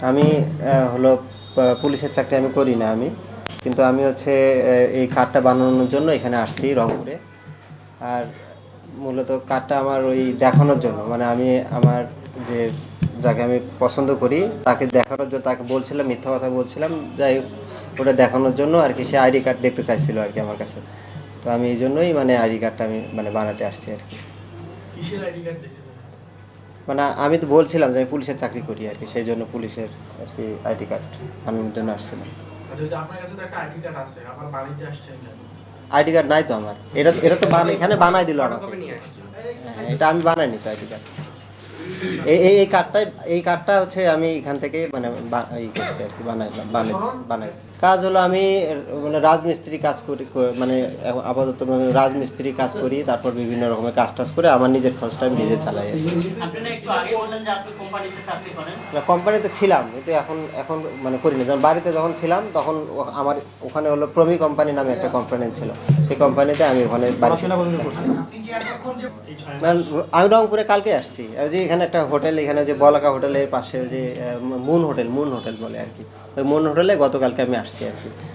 আমি হলো পুলিশের চাকরি আমি করি না আমি, কিন্তু আমি হচ্ছে এই কার্ডটা বানানোর জন্য এখানে আসছি রংপুরে। আর মূলত কার্ডটা আমার ওই দেখানোর জন্য, মানে আমি আমার যে যাকে আমি পছন্দ করি তাকে দেখানোর জন্য, তাকে বলছিলাম, মিথ্যা কথা বলছিলাম, যাই হোক ওটা দেখানোর জন্য আর কি। সে আইডি কার্ড দেখতে চাইছিল আর কি আমার কাছে। তো আমি এই জন্যই মানে আইডি কার্ডটা আমি মানে বানাতে আসছি আর কি। মানে আমি তো বলছিলাম যে আমি পুলিশের চাকরি করি আর কি, সেই জন্য পুলিশের আর কি আইডি কার্ড বানানোর জন্য আসছিলাম। আইডি কার্ড নাই তো আমার, এটা এটা তো এখানে বানাই দিল আমাকে। হ্যাঁ, এটা আমি বানাইনি তো আইডি কার্ড। এই কার্ডটা হচ্ছে আমি এখান থেকে মানে ই করছি আর কি, বানাই। কাজ হলো আমি মানে রাজমিস্ত্রি কাজ করি, মানে আপাতত মানে রাজমিস্ত্রি কাজ করি, তারপর বিভিন্ন রকমের কাজ টাজ করে আমার নিজের খরচটা আমি নিজে চালাই। না, কোম্পানিতে ছিলাম, কিন্তু এখন এখন মানে করি না। যখন বাড়িতে যখন ছিলাম তখন আমার ওখানে হলো প্রমি কোম্পানি নামে একটা কোম্পানি ছিল, সেই কোম্পানিতে আমি ওখানে আমি রংপুরে কালকে আসছি। ওই যে এখানে একটা হোটেল, এখানে যে বলাকা হোটেলের পাশে যে মুন হোটেল বলে আর কি, ওই মুন হোটেলে গতকালকে আমি আসছি আর কি।